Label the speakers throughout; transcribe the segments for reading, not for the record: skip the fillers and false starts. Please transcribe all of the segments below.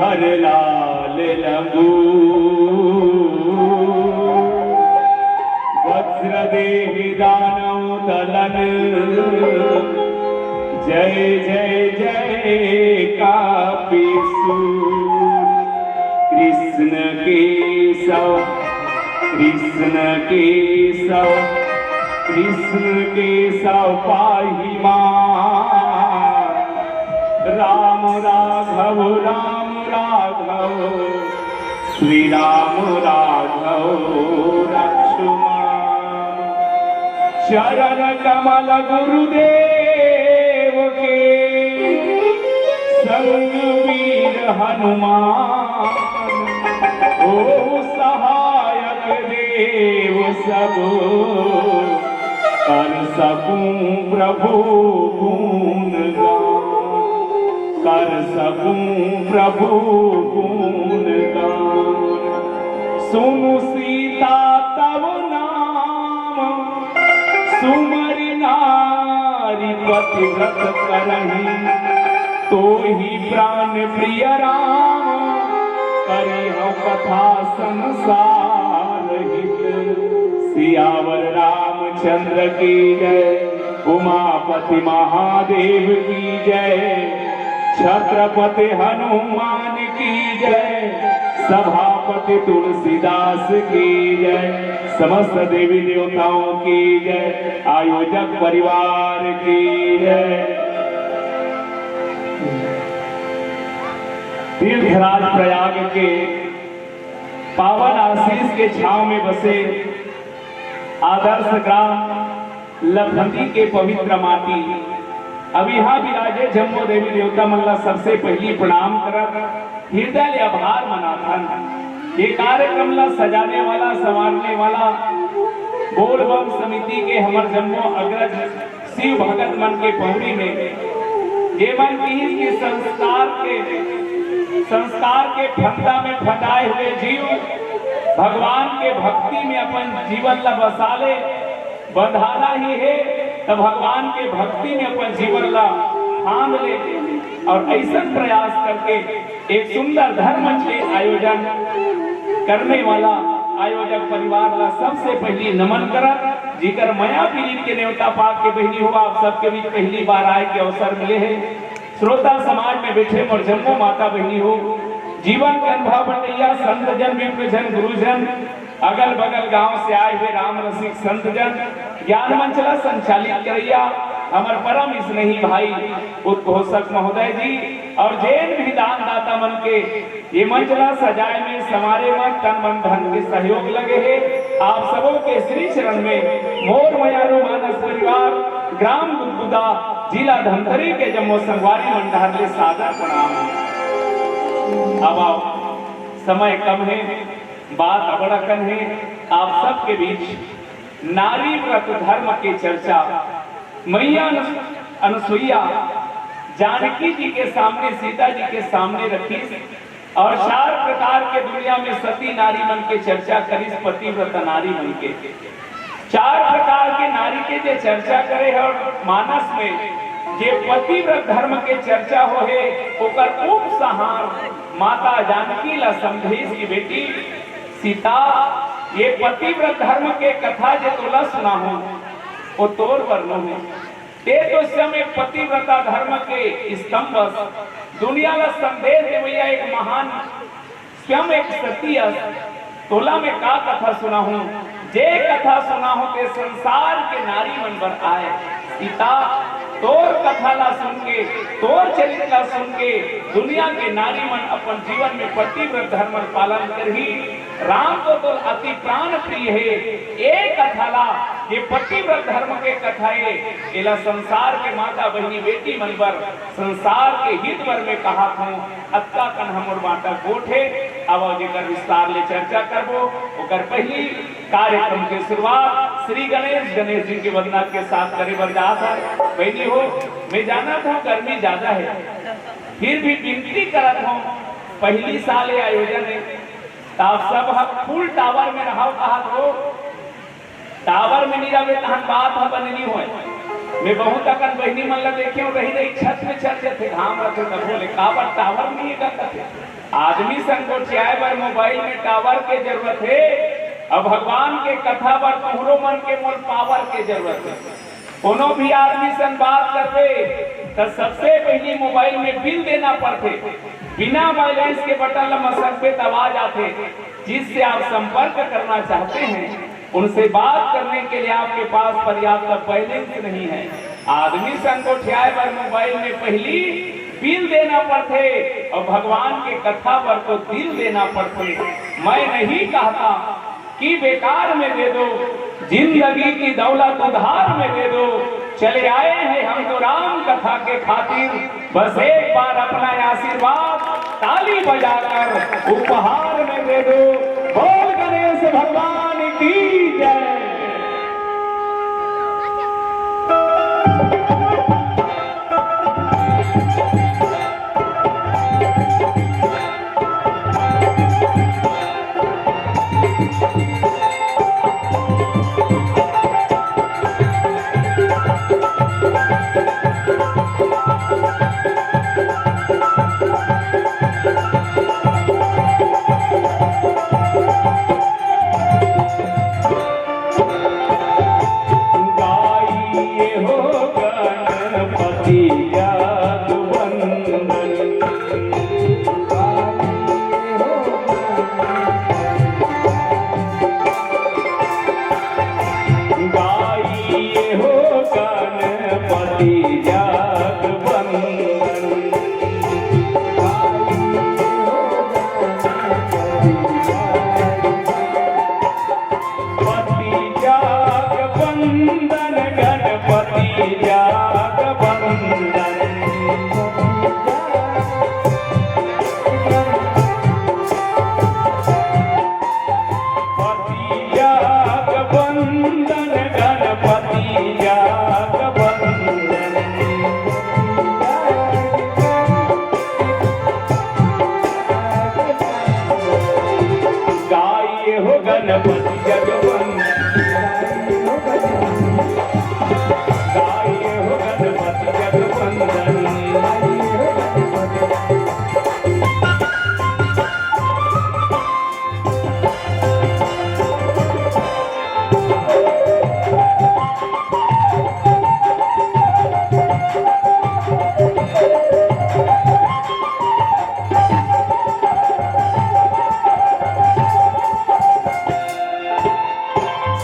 Speaker 1: हर लाल लंगू वज्र देहि दानव दलन जय जय जय कापिसु कृष्ण केशव कृष्ण केशव कृष्ण केशव पाहि मां राम राघव राम राघव श्री राम राघव लक्ष्मण चरण कमल गुरुदेव के संग वीर हनुमान ओ सहायक देव सब कर सकूं प्रभु गुणगान कर सकूं प्रभु गुणगान सुनु सीता तव नाम सुमर नारी पतिव्रत करहि तो ही प्राण प्रिय राम करिहु कथा संसार हित सियावर रामचंद्र की जय उमापति महादेव की जय छत्रपति हनुमान की जय सभापति तुलसीदास की जय समस्त देवी देवताओं की जय आयोजक परिवार की जय। तीर्थराज प्रयाग के पावन आशीष के छांव में बसे आदर्श ग्राम लखनती के पवित्र माटी अब यहाँ विराजे जम्मो देवी देवता मल्ला सबसे पहली प्रणाम कर हृदय आभार मनाथन ये कार्यक्रम ला सजाने वाला संवारने वाला बोलबम समिति के हमर जम्मो अग्रज शिव भगत मन के पहुड़ी में ये मन की संस्कार के फंदा में फटाए हुए जीव भगवान के भक्ति में अपन जीवन ला बसाले बंधाना ही है तो भगवान के भक्ति में अपन जीवन ला थाम ले और ऐसा प्रयास करके एक सुंदर धर्म के आयोजन करने वाला आयोजक परिवार ला सबसे पहली नमन करा जिकर मया पीर के नेवता पाक के बहनी हुआ आप सबके बीच पहली बार आए के अवसर मिले हैं श्रोता समाज में बैठे और जम्मू माता बहनी हो जीवन के अनुभव बटैया संत जन विप्रजन गुरुजन अगल बगल गांव से आए हुए राम रसिक संत जन ज्ञान मंचला संचालित करैया हमार परम स्नेही भाई उद्घोषक महोदय जी और जैन भी दान दाता मन के ये मंचला सजाए में समारे में तन मन धन के सहयोग लगे है। आप सबों के श्री चरण में मोर मयारू मानस परिवार ग्राम गुदगुदा जिला धमतरी के जम्मो संगवारी मंडल ले सादर प्रणाम। अब आओ, समय कम है, बात अबड़कन है, आप सबके बीच नारी व्रत धर्म की चर्चा मैया अनुसुईया जानकी जी के सामने सीता जी के सामने रखी और 4 प्रकार के दुनिया में सती नारी मन के चर्चा करी पतिव्रत नारी मन के 4 प्रकार के नारी के जे चर्चा करे है और मानस में जे पतिव्रत धर्म के चर्चा हो है ओकर उपसहार माता जानकी ला समझेश की बेटी सीता ये पतिव्रत धर्म के कथा जे तोला सुना हो वो तोर वर्णो है ते तो समय पतिव्रता धर्म के स्तंभ दुनिया ला संदेश दे भैया एक महान स्वयं एक सती तोला में का कथा सुना हूं जे कथा सुना हो ते संसार के नारी मन पर आए सीता तोर कथा ला सुन के तोर चरित्र ला सुन के दुनिया के नारी मन अपन जीवन में पतिव्रत धर्म पालन करही राम तो अति प्राण प्रिय है। एक कथा ला ये पतिव्रत धर्म के कथाए एला संसार के माता बहनी बेटी मन पर संसार के हित पर में कहा हूं अक्का कन हमर बाटा गोठे अब जेकर विस्तार ले चर्चा करबो ओकर पहली कार्यक्रम के शुरुआत श्री गणेश जी के वंदना के साथ करे बर जात है। बहनी हो, मैं जाना था गर्मी ज्यादा है फिर भी विनती करत हूं पहली साल ये आयोजन है आप सब फुल टावर में रहो कहा हो टावर में नहीं रहे तहन बात है बननी हो। मैं बहुत अकन बहनी मन ला देखे रही रही छत में चढ़ते थे घाम रखे तब बोले काबर टावर नहीं है आदमी संग चाहे बार मोबाइल में टावर के जरूरत है अब भगवान के कथा पर तुहरो मन के मोल पावर के जरूरत है। कोनो भी आदमी संग बात करते तो सबसे पहले मोबाइल में बिल देना पड़ते बिना बैलेंस के बटन मसक पे आवाज आते जिससे आप संपर्क करना चाहते हैं उनसे बात करने के लिए आपके पास पर्याप्त बैलेंस नहीं है। आदमी संग को ठियाए पर मोबाइल में पहली बिल देना पड़ते और भगवान के कथा पर तो दिल देना पड़ते। मैं नहीं कहता कि बेकार में दे दो जिंदगी की दौलत उधार में दे दो चले आए हैं हम तो राम कथा के खातिर बस एक बार अपना आशीर्वाद ताली बजाकर उपहार में दे दो। बोल गणेश भगवान की जय।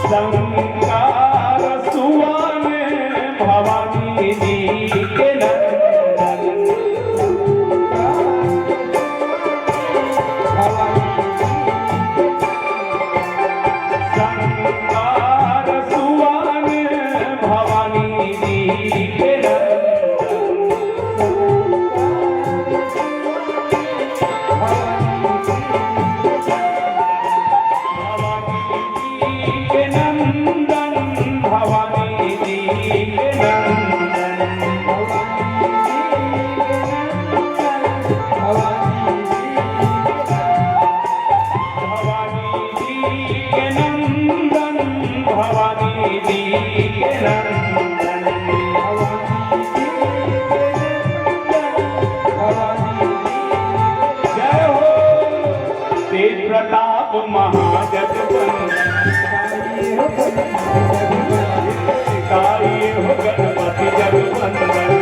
Speaker 1: संकार सुवन भवानी के नंदन संसार सुवन भवानी जी के प्रताप महाजगवंदन गाइए हो गणपति जगवंदन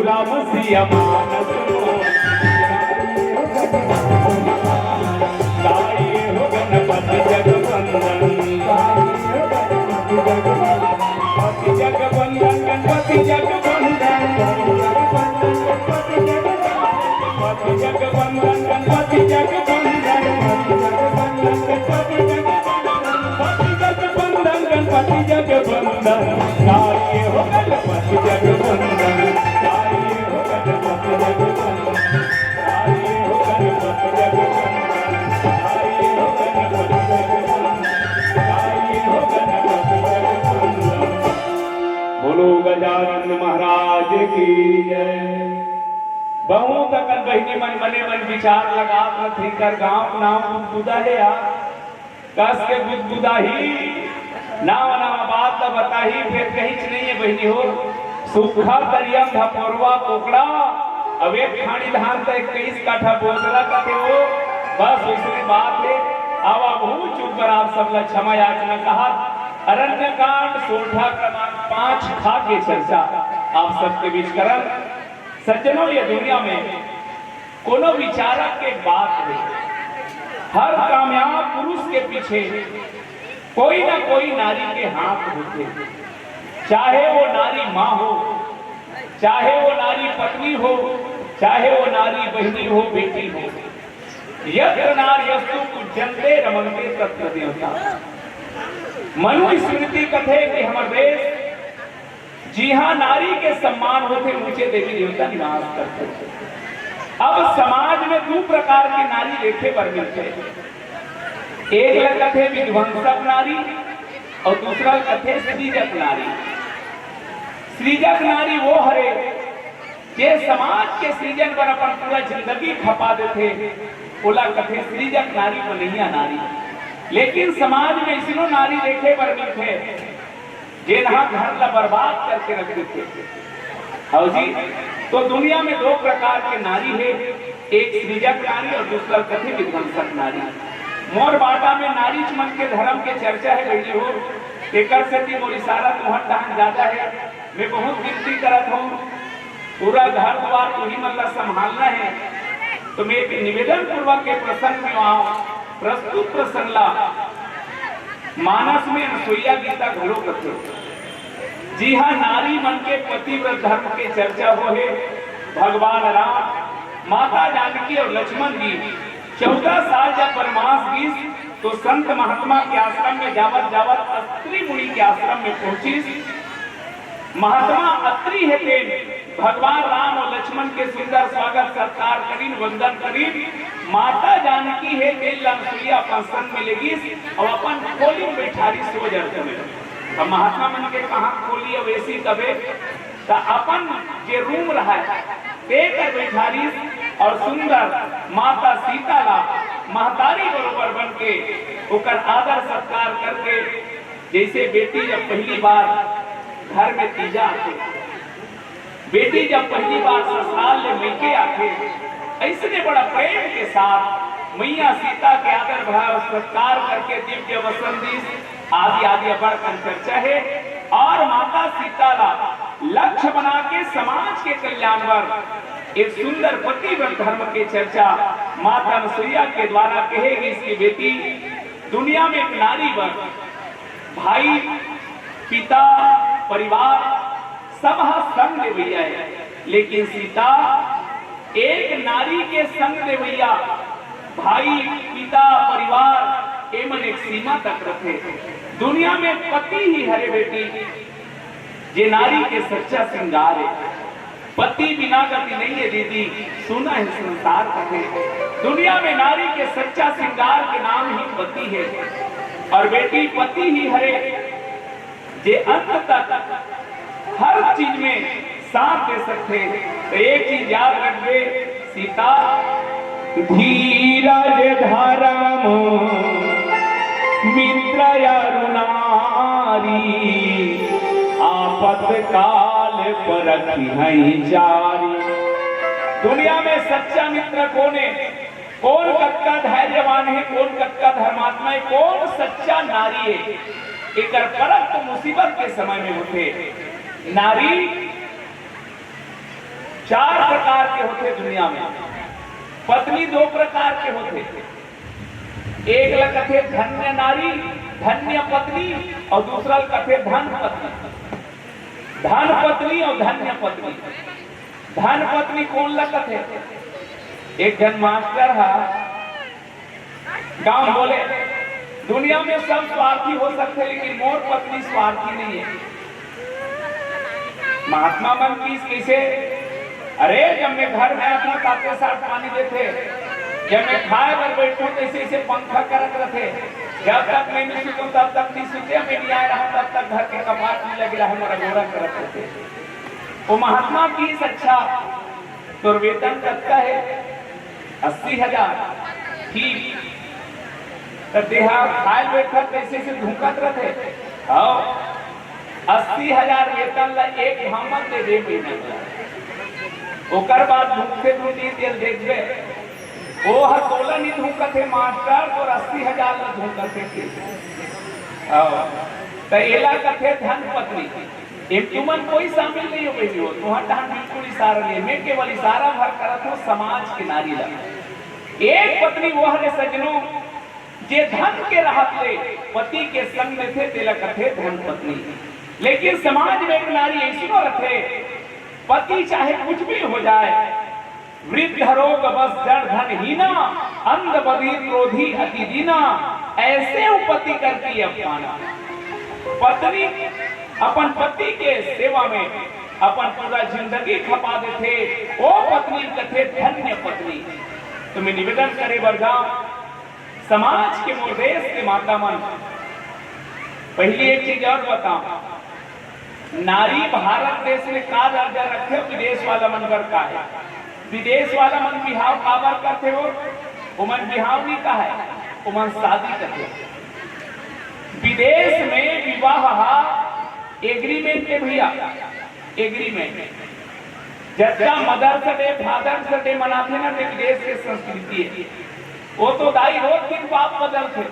Speaker 1: राम सिया मानस गाइए हो गणपति जगवंदन गणपति जगवंदन गणपति जगवंदन गणपति जगवंदन गणपति जगवंदन गणपति जगवंदन गाइए हो गणपति जगवंदन बोलो गजानन महाराज की जय। बहुत अकल बहिनी मन मने मन विचार लगा थी कर गांव नाम बुदा है यार कस के बुदा ही नाम नाम बात तो बताही फिर कहीं नहीं है बहिनी हो सूखा दरिया था पोरवा कोकड़ा अब एक खानी धान तक 21 काठा बोतला का थे वो बस उसने बात है आवा बहुत चुप पर आप सब लोग क्षमा याचना कहा अरण्य कांड सोठा क्रमांक 5 खा के चर्चा आप सबके बीच करम सज्जनों ये दुनिया में कोनो विचारक के बात है हर कामयाब पुरुष के पीछे कोई ना कोई नारी के हाथ होते चाहे वो नारी माँ हो चाहे वो नारी पत्नी हो चाहे वो नारी बहनी हो बेटी हो यत्र नार्यस्तु पूज्यन्ते रमन्ते तत्र देवता मनु स्मृति कथे कि हमारे देश जी हाँ नारी के सम्मान होते ऊंचे देवी देवता निवास करते। अब समाज में दो प्रकार की नारी देखे पर मिलते एक कथे विध्वंसक नारी और दूसरा कथे सृजक नारी। सृजक नारी वो हरे जे समाज के सृजन पर अपन पूरा जिंदगी खपा देते बोला कथे सृजक नारी बनैया नारी। लेकिन समाज में इसनो नारी देखे पर मिलते जिन्हा घर ला बर्बाद करके रख देते। और जी तो दुनिया में दो प्रकार के नारी है एक सृजक नारी और दूसरा कथे विध्वंसक नारी। मोर बाटा में नारी मन के धर्म के चर्चा है बेटी हो एकर से मोर इशारा तुहर दान ज्यादा है मैं बहुत गिनती करत हूँ, पूरा घर द्वार तुम्ही मतलब संभालना है, तो मैं एक निवेदन पूर्वक के प्रसंग में वहां प्रस्तुत प्रसंग ला मानस में अनसुईया गीता घरो कथे। जी हाँ, नारी मन के पतिव्रत धर्म के चर्चा हो है। भगवान राम, माता जानकी और लक्ष्मण जी 14 साल जब वनवास गीस तो संत महात्मा के आश्रम में जावत जावत अत्रि मुनि के आश्रम में पहुंची। महात्मा अत्रि है भगवान राम और लक्ष्मण के सुंदर स्वागत सत्कार करीन, वंदन करीन। माता जानकी है तेल अनसुईया अपन संग में लेगी और अपन खोली में बैठारी सो जाते में। अब महात्मा मन के कहा खोली अवेसी कबे तो अपन जे रूम रहा है बैठारी और सुंदर माता सीता ला महतारी बरोबर बन के ओकर आदर सत्कार करके, जैसे बेटी जब पहली बार घर में तीजा आते, बेटी जब पहली बार ससुराल में मैके आते, ऐसे बड़ा प्रेम के साथ मैया सीता के आदर भाव सत्कार करके दिव्य वसंती आदि आदि बड़ चर्चा है। और माता सीता ला लक्ष्य बना के समाज के कल्याणवर एक सुंदर पतिव्रत धर्म की चर्चा माता अनसुईया के द्वारा कहेगी। इसकी बेटी दुनिया में एक नारी वर्ग, भाई, पिता, परिवार सब संग देवैया है, लेकिन सीता एक नारी के संग देवैया भाई, पिता, परिवार एवं एक सीमा तक रखे। दुनिया में पति ही हरे बेटी ये नारी के सच्चा श्रृंगार है। पति बिना गति नहीं है दीदी, सुना है संसार कहे। दुनिया में नारी के सच्चा श्रृंगार के नाम ही पति है, और बेटी पति ही हरे जे अंत तक हर चीज में साथ दे सकते। तो एक चीज याद रखबे, सीता धीरज धर्म मित्र नारी, आपत काल पर रखी जारी। दुनिया में सच्चा मित्र कौन है? कौन कत्का धैर्यवान है? कौन कत्का धर्मात्मा है? कौन सच्चा नारी है? एक परख तो मुसीबत के समय में होते। नारी 4 प्रकार के होते दुनिया में, पत्नी 2 प्रकार के होते। एक लखते धन्य नारी, धन्य पत्नी, और दूसरा लखते धन पत्नी। धन पत्नी और धन्य पत्नी। धन पत्नी कौन लखते? एक जन मास्टर है गांव बोले, दुनिया में सब स्वार्थी हो सकते लेकिन मोर पत्नी स्वार्थी नहीं है। महात्मा मन की कैसे? अरे जब मैं घर में अपना ताते साथ पानी देते, जब मैं खाए पर बैठूं तो ऐसे पंखा करत रहे, जब तक मैं नहीं सुतूं तब तक नहीं सुते, मैं नहीं आया रहा तब तक घर के कपाट में लगे रहा, मोरा गोरा करत रहते। वो महात्मा की सच्चा तो वेतन करता है 80,000 ठीक, तो देहा खाए बैठक कैसे से धूकत रहे। 80,000 वेतन ला एक हमत दे दे महीना, ओकर बाद भूखे दूधी तेल देखबे वो हर तोला नहीं धूकत है मास्टर, और 80,000 ला धूकत है। तो एला कथे धन पत्नी एक तुमन कोई शामिल नहीं हो गई हो, तुहार धन बिल्कुल इशारा नहीं, मैं केवल इशारा भर करत हूँ समाज के नारी ला। एक पत्नी वो हरे सजनों जे धन के राहत ले पति के संग में थे, तेला कथे धन पत्नी। लेकिन समाज में एक नारी ऐसी रखे, पति चाहे कुछ भी हो जाए, वृद्ध रोग बस जड़ धन हीना, अंध बधिर क्रोधी अति दीना, ऐसे पति करती अपमाना। पत्नी अपन पति के सेवा में अपन पूरा जिंदगी खपा देते, वो पत्नी कथे धन्य पत्नी। तो मैं निवेदन करे वर्गा समाज के मोर देश के माता मन, पहली एक चीज और बताओ, नारी भारत देश में का दर्जा रखे, विदेश वाला मन पर का है? विदेश वाला मन बिहाव काबर करते हो? उमन बिहाव नहीं का है, उमन शादी करते। विदेश में विवाह एग्रीमेंट है भैया, एग्रीमेंट। जब मदर्स डे फादर्स डे मनाते ना, विदेश की संस्कृति है वो तो दाई रोज दिन बाप बदलते,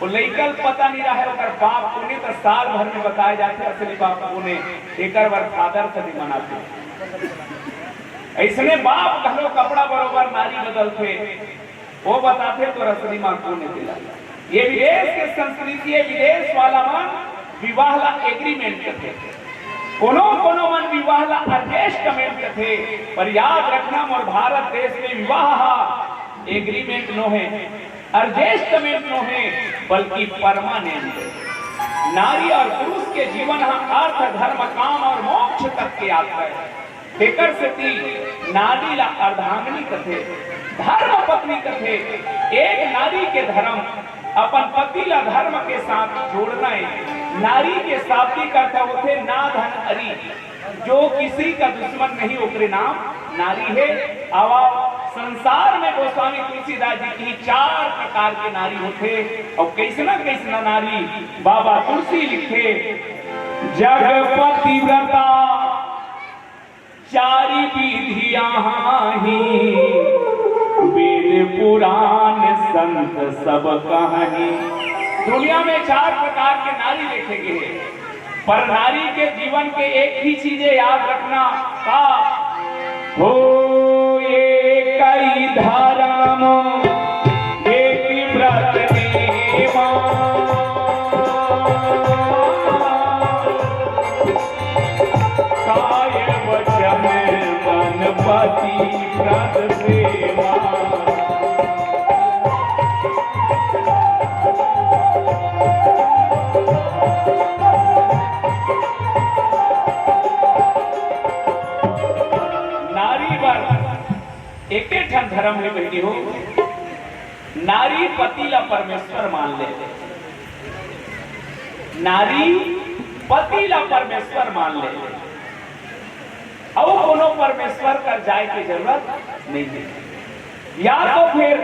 Speaker 1: वो लइकल पता नहीं रहा है ओकर बाप कोने तो साल भर में बताए जाते असली बाप कोने एक बार फादर से भी मनाते ऐसने बाप घरो कपड़ा बरोबर नारी बदलते वो बताते तो असली मां कोने दिला। ये विदेश के संस्कृति है, विदेश वाला मन विवाह ला एग्रीमेंट करते कोनो कोनो मन विवाह ला एडजस्टमेंट करते, पर याद रखना मोर भारत देश में विवाह एग्रीमेंट नो है, एडजस्टमेंट नो है, बल्कि परमानेंट है। नारी और पुरुष के जीवन अर्थ धर्म काम और मोक्ष तक के यात्रा है। तेकर सती नारी ला अर्धांगिनी कथे, धर्म पत्नी कथे। एक नारी के धर्म अपन पति ला धर्म के साथ जोड़ना है। नारी के शाब्दिक अर्थ होते ना धन अरी, जो किसी का दुश्मन नहीं ओकरे नाम नारी है। आवा संसार में गोस्वामी तुलसीदास जी की 4 प्रकार के नारी होते और कैसना कैसना नारी बाबा तुलसी लिखे। जगपति व्रता चारि विधियां ही, वेद पुराण संत सब कहानी। दुनिया में 4 प्रकार के नारी लिखे गए हैं, पर नारी के जीवन के एक ही चीजें याद रखना का हो, कई धर्म एक व्रत नेमा, काय वचन मन पति व्रत सेवा। एक धर्म है बेटी हो, नारी पति ला परमेश्वर मान ले, नारी पति ला परमेश्वर मान ले, और कोनो परमेश्वर कर जाए की जरूरत नहीं है। या तो फिर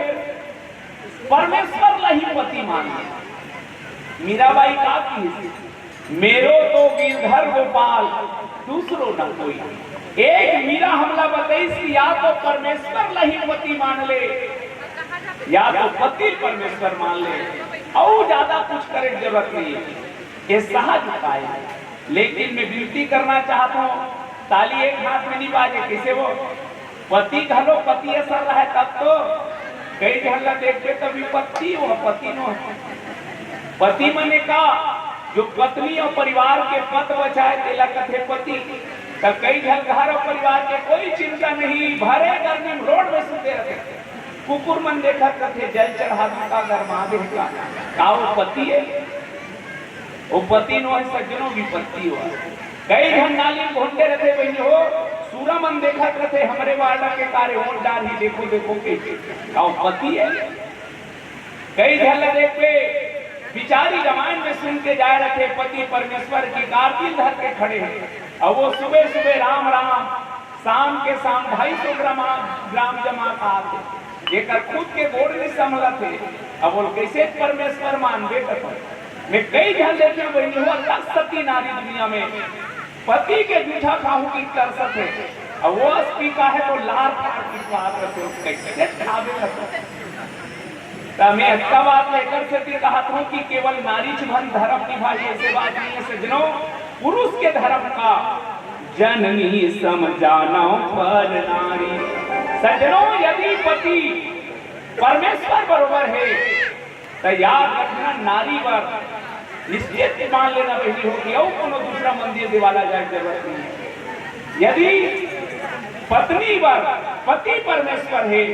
Speaker 1: परमेश्वर ला ही पति मान ले। मीराबाई का की मेरो तो गिरधर गोपाल दूसरो न कोई। एक मीरा हमला बताई, या तो परमेश्वर ला ही पति मान ले, या तो पति परमेश्वर मान ले, और ज्यादा कुछ करे की जरूरत नहीं है। ये सहज उपाय है, लेकिन मैं विनती करना चाहता हूँ, ताली एक हाथ में नहीं बाजे किसे वो पति घलो पति ऐसा रहा है तब तो कई झल्ला देखते तभी पति वो पति नो पति मने का जो पत्नी और परिवार के पत बचाए तेला कथे पति। तब कई घर घर और परिवार के कोई चिंता नहीं, भरे गर्मी में रोड में सुते रहते, कुकुर मन देखा कथे जल चढ़ा का घर महादेव का वो पति है, वो पति नो है सज्जनों की पति हुआ। कई घर नाली घूमते रहते बहनी हो, सूरा मन देखा रहते हमारे वार्डा के कार्य वोट डाल ही देखो देखो के का वो पति है। कई घर देख पे बिचारी रामायण में सुन के जा रहे थे पति परमेश्वर की कारगिल धर के खड़े हैं, और वो सुबह सुबह राम राम, शाम के शाम 250 ग्राम जमा आते एक खुद के गोड़ में संभला थे। अब वो कैसे परमेश्वर मान बेटा मैं कई घर देखे बहनी हुआ सती नारी दुनिया में पति के जूठा खाहू की तरसत है, और वो पीता है तो लार फाड़ की स्वाद रखे कैसे खावे। मैं अच्छा बात लेकर से कहा हूं कि केवल नारी धन धर्म निभाई ऐसे बात नहीं है सज्जनों। पुरुष के धर्म का जननी समझाना पर नारी। सज्जनों यदि पति परमेश्वर बरोबर है तो याद रखना नारी पर निश्चित मान लेना बेटी होगी, और कोनो दूसरा मंदिर दिवाला जाए जरूरत नहीं। यदि पत्नी पर पति परमेश्वर है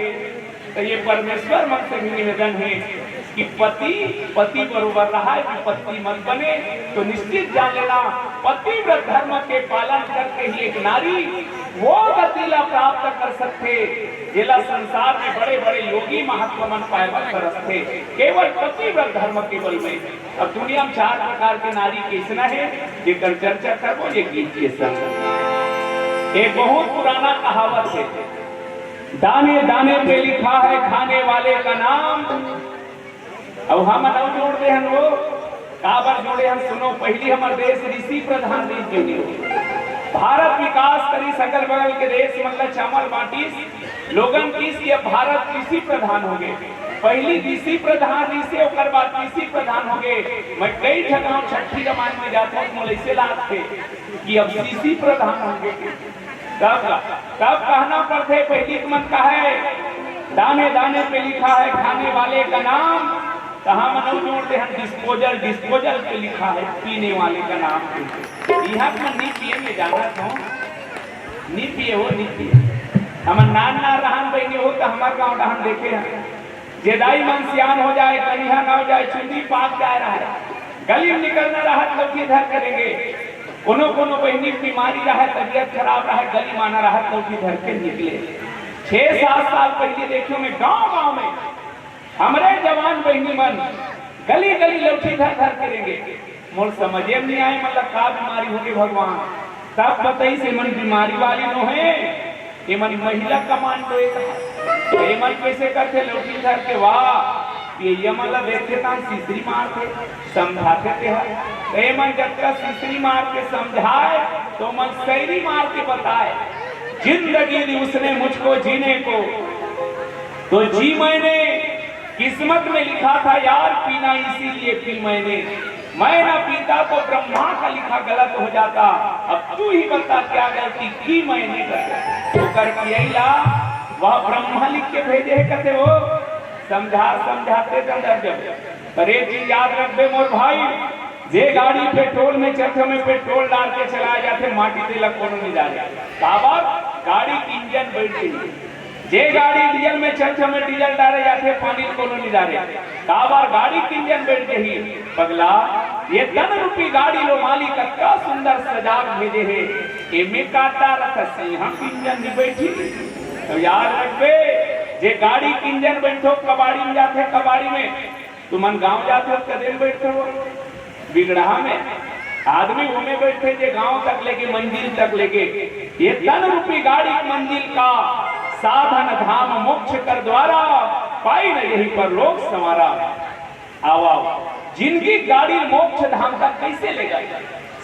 Speaker 1: तो ये परमेश्वर मन से भी निवेदन है कि पति बरोबर रहा है कि पति मत बने, तो निश्चित जान लेना पतिव्रत धर्म के पालन करके ही एक नारी वो गति ला प्राप्त कर सकते जिला संसार में बड़े बड़े योगी महात्मा मन पाए करते केवल पतिव्रत धर्म के बल में। अब दुनिया में 4 प्रकार के नारी कैसना है जेकर चर्चा करबो ये कीजिए संग। एक बहुत पुराना कहावत है, दाने दाने पे लिखा है खाने वाले का नाम। अब हम जोड़ दे हम वो काबर जोड़े हम सुनो। पहली हमारे देश ऋषि प्रधान देश जो भारत विकास करी सकल बगल के देश मतलब चावल बाटी लोगन किस भारत कृषि प्रधान हो गए। पहली डीसी प्रधान से ओकर बाद डीसी प्रधान हो गए। मैं कई जगह छठी रमान में जाता हूँ मोल ऐसे लाग थे कि अब डीसी प्रधान होंगे। तब कहना पड़ते पहली मन का है दाने दाने पे लिखा है खाने वाले का नाम, कहाँ मनो जोड़ते हैं डिस्पोजल डिस्पोजल पे लिखा है पीने वाले का नाम। यहाँ पर नहीं पिए में जाना था, नहीं पिए हो नहीं पिए। हम नान ना रहन बहनी हो तो हमारे गाँव रहन देखे हैं जेदाई मन सियान हो जाए कनिहा ना हो जाए चुंदी पाक जा रहा है गली में निकलना रहा तो इधर करेंगे। कोनो कोनो बहनी बीमारी रहा तबियत खराब रहा गली माना रहा तो इधर के निकले। 6-7 साल पहले देखियो मैं गांव में हमारे जवान बहनी मन गली गली लौटी धर धर करेंगे। मोर समझे नहीं आए मतलब का बीमारी होगी भगवान। तब बताई से मन बीमारी वाली नो है ये मन महिला कमान तो ये मन कैसे करते लौटी धर के वाह ये मतलब देखते था सीसरी मारते समझाते थे। ये मन जब तक सीसरी मार के समझाए तो मन सैरी मार के बताए जिंदगी दी उसने मुझको जीने को तो जी मैंने किस्मत में लिखा था यार पीना इसीलिए पी मैंने। मैं ना पीता तो ब्रह्मा का लिखा गलत हो जाता। अब तू ही बता क्या गलती की मैंने तो करके यही ला वह ब्रह्मा लिख के भेजे है कहते वो समझाते जब अरे जी याद रख दे मोर भाई जे गाड़ी पेट्रोल में चलते में पेट्रोल डाल के चलाया जाते माटी तिलक कोनो नहीं डाले काबर गाड़ी की इंजन बैठती जे गाड़ी डीजल में चलते में डीजल डाले जाते पानी कोनो नहीं डाले काबर गाड़ी की इंजन बैठ गई पगला ये धन रूपी गाड़ी लो मालिक का सुंदर सजाव भेजे है एमे काटा रख सिंह इंजन नहीं बैठी तो याद रखबे जे गाड़ी की इंजन बैठो कबाड़ी में जाते कबाड़ी में तुम गाँव जाते हो कदे बैठते हो बिगड़ा में आदमी वो में बैठे जे गांव तक लेके मंजिल तक लेके ये धन रूपी गाड़ी मंजिल का साधन धाम मोक्ष कर द्वारा पाई न यहीं पर लोग समारा। आओ जिनकी गाड़ी मोक्ष धाम तक कैसे ले गई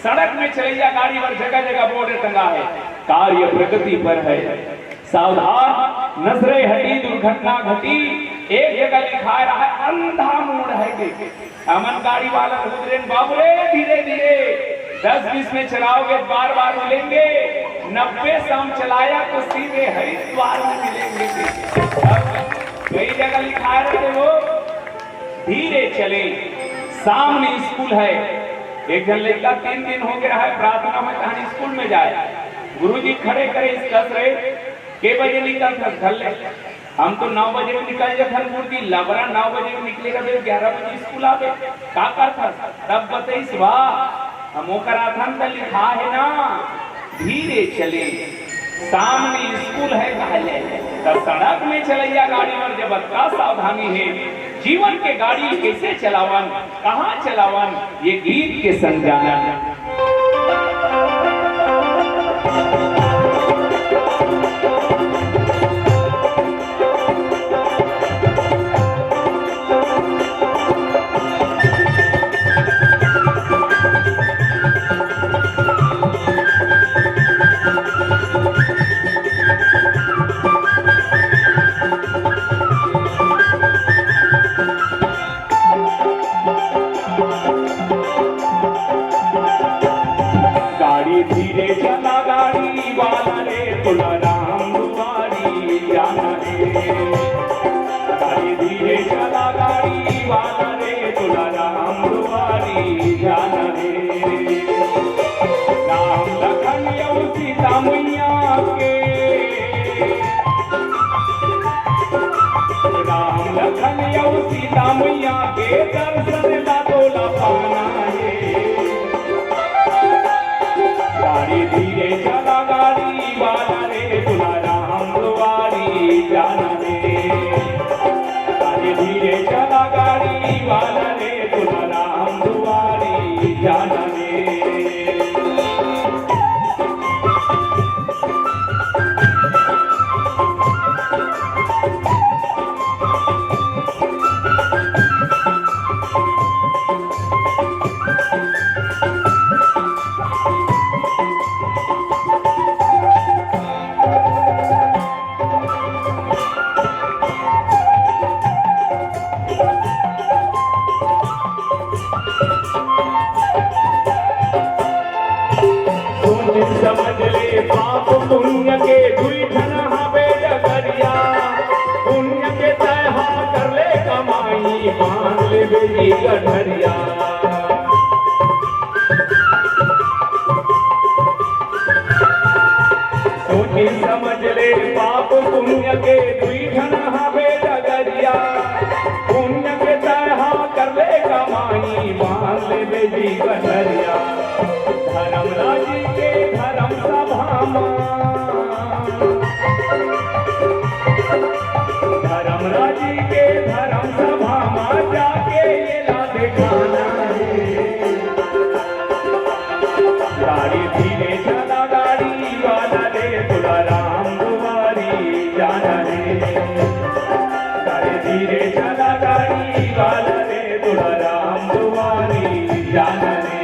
Speaker 1: सड़क में चलैया गाड़ी पर जगह जगह बोर्ड टंगा है कार्य प्रगति पर है सावधान नजरे हटी दुर्घटना घटी। एक जगह लिखा रहा है अंधा मोड़ है अमन गाड़ी वाला बाबू धीरे धीरे 10-20 में चलाओगे बार बार मिलेंगे 90 शाम चलाया तो सीधे हरिद्वार में मिलेंगे। कई जगह लिखा रहे वो धीरे चले सामने स्कूल है। एक जन लड़का 3 दिन हो गया है प्रार्थना में कहानी स्कूल में जाए गुरुजी खड़े करे इस कस रहे के बजे निकल घर हम तो 9 बजे में निकल जाए मूर्ति लबरा 9 बजे में निकलेगा 11 बजे स्कूल आवे का करता तब बताइस वाह हम कराथन का लिखा है ना धीरे चले सामने स्कूल है कहले तो सड़क में चलैया गाड़ी में जब का सावधानी है जीवन के गाड़ी कैसे चलावन कहाँ चलावन ये गीत के संग जाना। धीरे चला गाड़ी वाला रे तुला राम दुआरी जाना रे गाड़ी धीरे चला गाड़ी वाला रे तुला राम दुआरी जाना रे राम लखन यौ सीता मैया के राम लखन यौ सीता मैया के दर्शन ला तोला पाना है गाड़ी धीरे चला गाड़ी वाला रे तुला राम दुआरी जाना रे गाड़ी धीरे चला गाड़ी वाला रे तुला राम दुआरी जाना रे। जी गठरिया। सोची समझ ले पाप पुण्य के द्विघन हवे डगरिया। पुण्य के तरह कर ले कमाई बांध ले बेजी गठरिया। धर्मराज के धर्म सभा धर्मराज के धर्म सभा में जाके ये ला दिखाना है। गाड़ी धीरे चला गाड़ी वाला रे तुला राम दुआरी जाना है। गाड़ी धीरे चला गाड़ी वाला रे तुला राम दुआरी जाना है।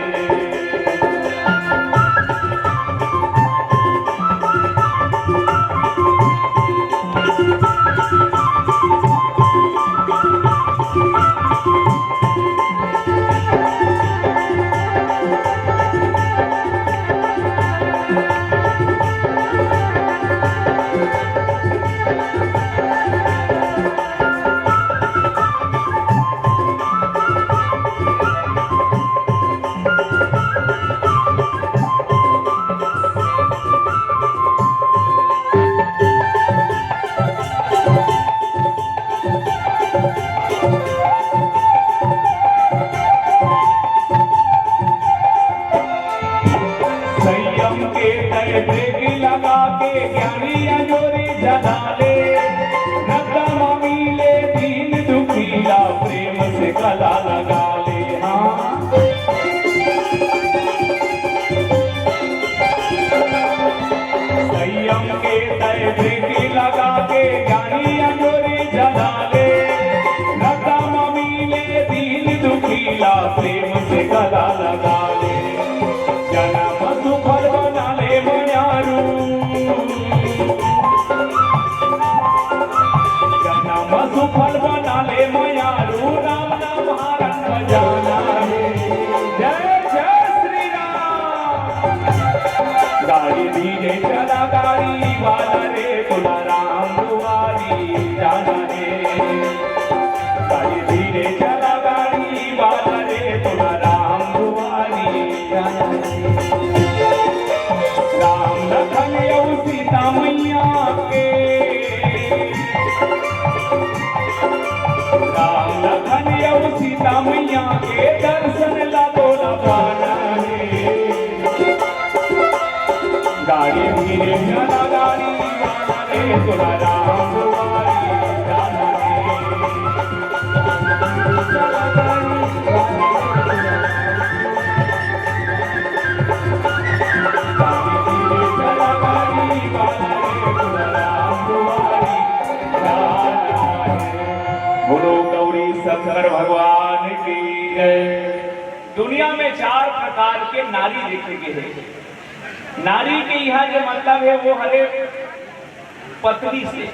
Speaker 1: लगा के ज्ञानी अंजोरी जला ले। नकम मिले दीन दुखिया प्रेम से गला लगा ले। हाँ संयम के तय प्रीति लगा के ज्ञानी अंजोरी जला ले। नकम मिले दीन दुखिया प्रेम से गला लगा ले। जन्म सुफल बना ले मयारू। जन्म सुफल बना ले मयारू। राम नाम हारन जाना है। जय जय श्री राम। गाड़ी धीरे चला गाड़ी वाला रे तुला राम दुआरी जाना है। गाड़ी धीरे चला गाड़ी वाला रे तुला राम दुआरी जाना है। राम लखन और सीता मैया के। राम लखन और सीता मैया के दर्शन ला तोला पाना है। गाड़ी धीरे चला गाड़ी वाला रे तोला राम दुआरी जाना है। चला गाड़ी बोलो गौरी शंकर भगवान की जय। दुनिया में 4 प्रकार के नारी देखे गए हैं। नारी के यहाँ जो मतलब है वो हरे पत्नी से।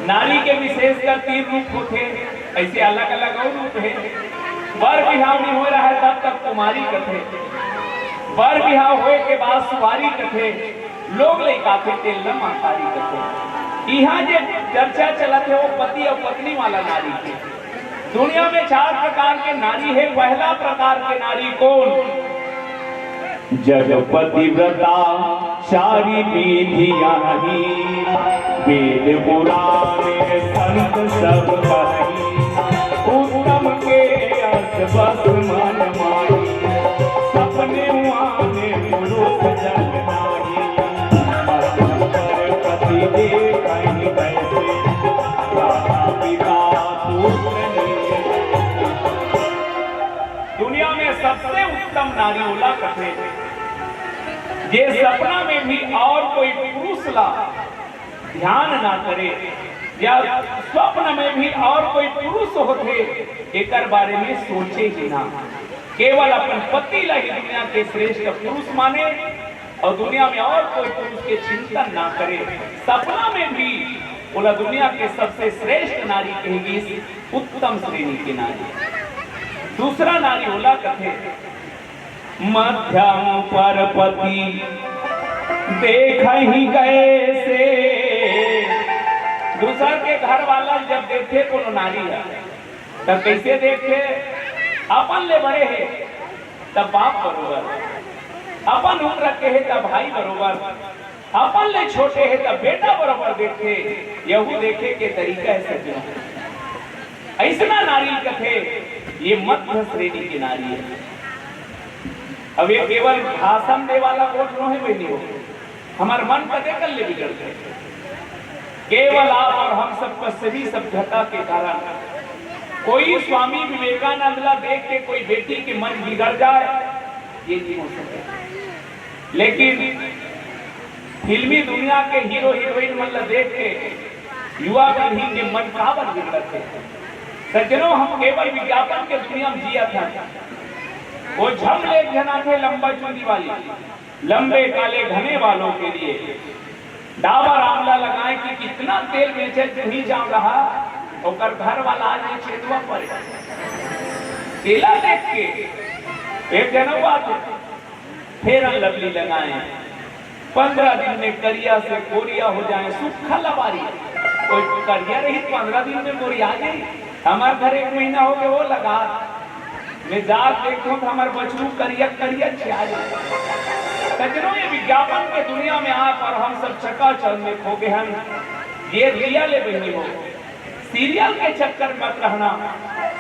Speaker 1: नारी के विशेषकर 3 रूप होते हैं। ऐसे अलग अलग और रूप है। वर विवाह नहीं हो रहा है तब तक कुमारी कथे। वर विवाह होए के बाद सुवारी कथे। लोग लइका के तेल न मातारी कथे। यहाँ जो चर्चा चलत है वो पति और पत्नी वाला नारी के। दुनिया में 4 प्रकार के नारी है। पहला प्रकार के नारी कौन? जगपति व्रता सारी विधियां ही। वेद पुराण संत सब कही। उत्तम के अस बस मन माही। सपने माने पुरुष जग नाही। मध्यम पर पति देखहि कैसे। माता पिता पुत्र दुनिया में सबसे उत्तम नारी होला कथे। जे सपना में भी और कोई पुरुष ला ध्यान ना करे या स्वप्न में भी और कोई पुरुष होते एकर बारे में सोचे ही ना। केवल अपन पति ला ही दुनिया के श्रेष्ठ पुरुष माने और दुनिया में और कोई पुरुष के चिंतन ना करे। सपना में भी बोला दुनिया के सबसे श्रेष्ठ नारी कहेगी उत्तम श्रेणी की नारी। दूसरा नारी होला कथे मध्यम पर पति देख ही गए से। दूसर के घर वाला जब देखे कोनो नारी है तब कैसे देखे? अपन ले बड़े है तब बाप बरोबर, अपन उम्र के है तब भाई बरोबर, अपन ले छोटे है तब बेटा बरोबर देखे। यहू देखे के तरीका है सज्जनों। ऐसा नारी कथे ये मध्य श्रेणी की नारी है। अब ये केवल भाषण दे वाला वोट न है, वही हो हमारे मन का देखल ले बिगड़ते। केवल आप और हम सब पश्चिमी सभ्यता के कारण कोई स्वामी विवेकानंद ला देख के कोई बेटी के मन बिगड़ जाए, ये नहीं हो सके। लेकिन फिल्मी दुनिया के हीरो हीरोइन मन देख के युवा पीढ़ी के मन काबर बिगड़ते। सज्जनों, हम केवल विज्ञापन के दुनिया में जिया था। वो झम ले जना थे लंबा चूड़ी वाली, लंबे काले घने वालों के लिए डाबर आंवला लगाए कि कितना तेल बेचे नहीं जाम रहा, और घर वाला आज छेदवा पर तेला देख के एक जनवा फेर लवली लगाए, 15 दिन में करिया से कोरिया हो जाए, सूखा लबारी कोई करिया रही 15 दिन में मोरिया जाए। हमारे घर 1 महीना हो गया वो लगा, मैं जात देखो तो हमारे बचरू करिया करिया छा जाए। सज्जनों, ये विज्ञापन के दुनिया में आप और हम सब चकाचौंध में खो गए हैं। ये रियल है बहनी हो, सीरियल के चक्कर में मत रहना।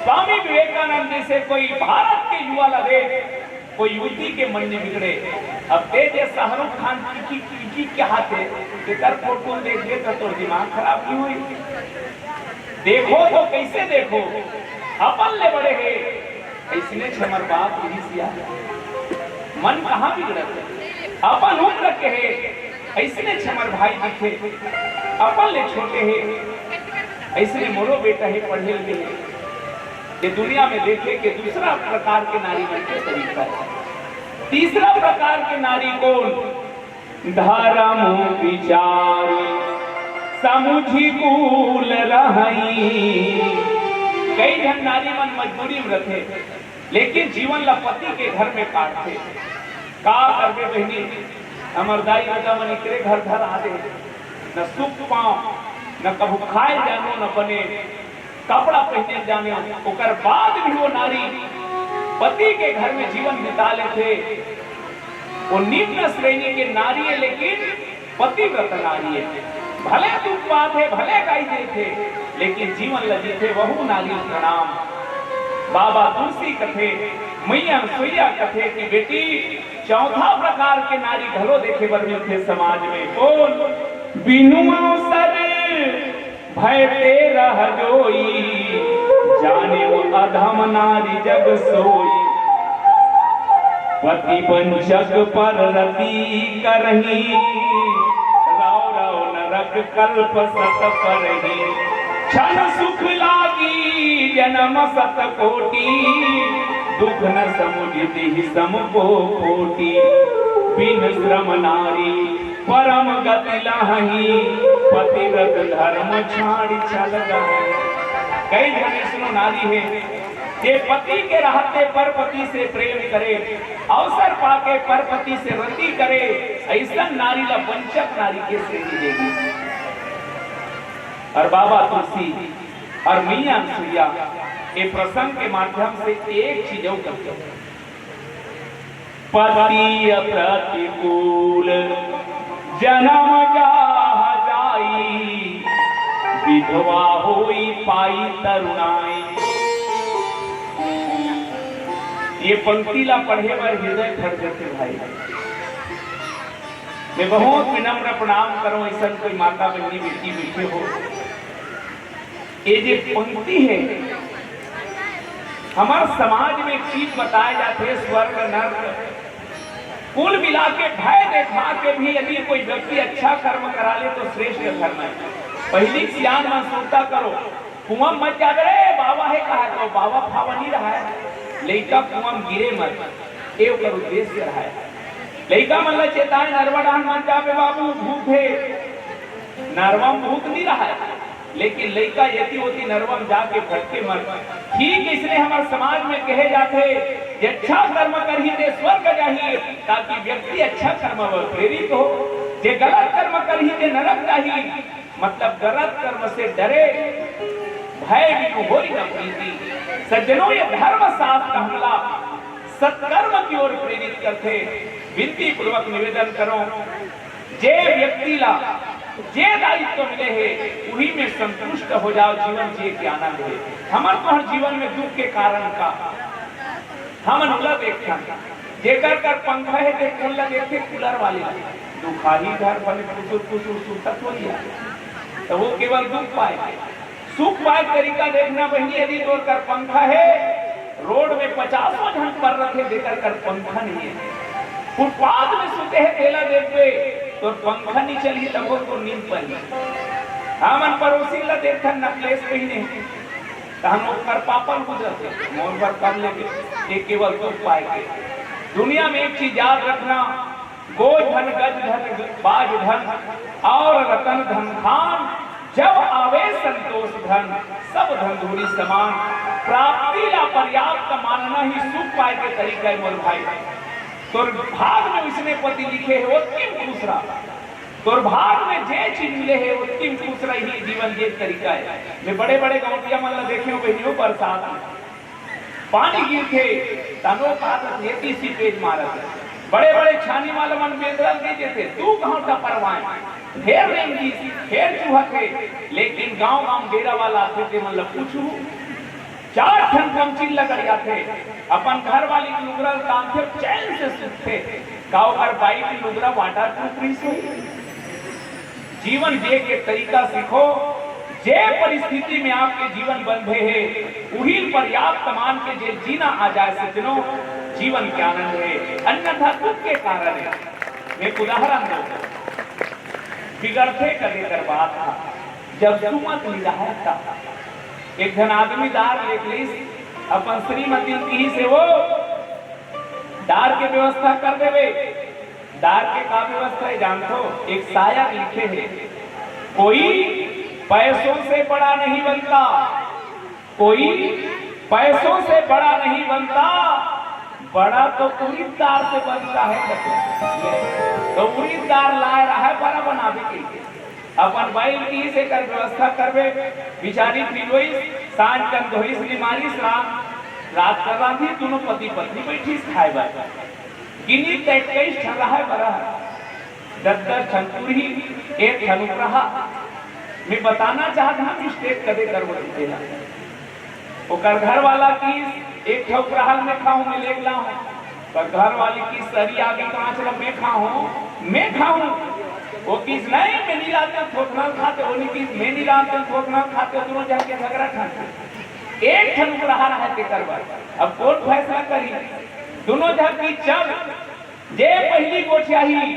Speaker 1: स्वामी विवेकानंद जैसे कोई भारत के युवा लगे, कोई युवती के मन में बिगड़े। अब तेजे शाहरुख खान की क्या हाथ है, इधर फोटो देख ले तो दिमाग खराब क्यों हुई? देखो तो कैसे देखो, अपन ले बड़े है इसने छमर बाप यही सिया मन कहाँ बिगड़ते। अपन उम्र के है ऐसने छमर भाई दिखे, अपन ले छोटे है ऐसने मोरो बेटा है पढ़े लिखे है। ये दुनिया में देखे कि दूसरा प्रकार के नारी बन के तरीका है। तीसरा प्रकार के नारी कौन? धर्म विचार समुझी कूल रही। कई जन नारी मन मजबूरी में रखे, लेकिन जीवन ला पति के घर में काटते। का करबे बहनी, हमर दाई दादा मन इकरे घर घर आते, न सुख पाओ न कभू खाए जानो न बने कपड़ा पहने जाने। ओकर बाद भी वो नारी पति के घर में जीवन बिता लेते। वो निम्न श्रेणी के नारी है, लेकिन पतिव्रत नारी है। भले दुख बात है, भले गाई देते, लेकिन जीवन लगी थे वहु नारी का नाम। बाबा तुलसी कथे, मैया सुइया कथे की बेटी चौथा प्रकार के नारी घलो देखे बर मिलते समाज में। बोल बिनु अवसर भयते रह जोई, जाने वो अधम नारी जग सोई। पति पंचक पर रति करही, राव राव नरक कल्प सत परही। क्षण सुख लागी जन्म सत कोटि, दुख न समुझती सम को कोटि। बिन श्रम नारी परम गति लही, पतिव्रत धर्म छाड़ी चल गई। कई जने सुनो नारी है ये पति के रहते पर पति से प्रेम करे, अवसर पाके पर पति से रति करे। ऐसा नारी ला वंचक नारी के श्रेणी देगी। और बाबा तुलसी और मैया सुइया ये प्रसंग के माध्यम से एक चीज करते हैं। पति प्रतिकूल जन्म जाई, विधवा होई पाई तरुणाई। ये पंक्ति ला पढ़े पर हृदय फट जाते भाई। मैं बहुत विनम्र प्रणाम करूं, ऐसा कोई माता बहनी बेटी बैठे हो। ये जो पंक्ति है हमारे समाज में एक चीज बताए जाते, स्वर्ग नरक कुल मिला के भय देखा के भी यदि कोई व्यक्ति अच्छा कर्म करा ले तो श्रेष्ठ धर्म है। पहली सियान में सोचता करो, कुआं मत जा रे बाबा है कहा तो बाबा फावा नहीं रहा है, लइका कुआं गिरे मत एव कर उद्देश्य रहा है। लइका मन चेताए नरवा मत जाबे बाबू भूत है, नरवा भूत नहीं रहा है, लेकिन लइका यदि होती नरवम जाके भटके मर। ठीक इसलिए हमारे समाज में कहे जाते ये अच्छा कर्म करही ते स्वर्ग जाही, ताकि व्यक्ति अच्छा कर्म पर प्रेरित हो। जे गलत कर्म करही ते नरक जाही, मतलब गलत कर्म से डरे भय बिनु होई न प्रीति। सज्जनों, ये धर्म शास्त्र हमला सत्कर्म की ओर प्रेरित करते। विनती पूर्वक निवेदन करो, जे व्यक्ति ला जे दायित्व मिले है वही में संतुष्ट हो जाओ, जीवन जिए के आनंद है। हमारे तो हर जीवन में दुख के कारण का हम अनुला देखा, जेकर कर पंखा है देखने लगे थे कूलर वाले दुखाही घर वाले कुसुर सुतत हो गया, तो वो केवल दुख पाए। सुख पाए तरीका देखना वही, यदि तोड़ कर पंखा है रोड में 50 जन पर रखे देकर कर पंखा नहीं है, फुटपाथ में सोते हैं तेला देख पे तो पंखा नहीं चली तब वो तो नींद पड़ी। हमन पड़ोसी ला देखा नकलेस पहने तो हम लोग कर पापन गुजरते मोर पर कम लेके ये केवल दुख पाएंगे। दुनिया में एक चीज याद रखना, गो धन गज धन बाज धन और रतन धन खान, जब आवे संतोष धन सब धन धूरी समान। प्राप्ति ला पर्याप्त मानना ही सुख पाए के तरीका है मोर भाई। तोर भाग में उसने पति लिखे है वो किम खुश रहा, तोर भाग में जे चीज मिले है वो किम खुश रही, जीवन ये तरीका है। मैं बड़े बड़े गांव मतलब देखे हो बहनियों, बरसात पानी गिर थे तनो का नेती सी पेज मारत, बड़े बड़े छानी वाले मन बेदरल नहीं देते, तू कहां का परवाए ढेर रेंगी ढेर चूहा थे, लेकिन गांव गांव डेरा वाला आते थे मतलब पूछू 4 ठन कमचिल लगड़िया थे, अपन घर वाली की लुगरा तांथे चैन से सुखते, गांव घर बाई की लुगरा वाटर टूकरी से। जीवन जिए के तरीका सीखो, जे परिस्थिति में आपके जीवन बंधे है वही पर्याप्त मान के जे जीना आ जाए सज्जनों, जीवन के आनंद है, अन्यथा दुख के कारण है। मैं उदाहरण दो, बिगड़ते कदे कर बात था जब सुमत लिया था, एक धन आदमी दार लेख ली अपन श्रीमती की से वो दार के व्यवस्था कर देवे। दार के का व्यवस्था है जानतो, एक शायर लिखे है, कोई पैसों से बड़ा नहीं बनता, कोई पैसों से बड़ा नहीं बनता, बड़ा तो उड़ीदार से बनता है। तो उड़ीदार ला रहा है बड़ा बनावे के लिए, अपन बैल की से कर व्यवस्था करवे, बिचारी फिरोई सांझ कर धोई निमारी रात कर रहा थी, दोनों पति पत्नी बैठी खाए बात गिनी 23 ठन रहा है बड़ा 10-10 ठन पूरी एक ठन रहा। मैं बताना चाहता हूँ स्टेट कदे कर देना ओकर घर वाला की एक ठोक रहल में खाऊं मैं ले ला हूं, पर घर वाली की सरी आगे कहां चला मैं खाऊं वो किस नहीं मैं नहीं लाते थोकना खाते, वो नहीं किस मैं नहीं लाते थोकना खाते, दोनों जाके झगड़ा खाते। एक ठन रहा है तेकर बात, अब कौन फैसला करी? दोनों जाके चल जे पहली गोठियाही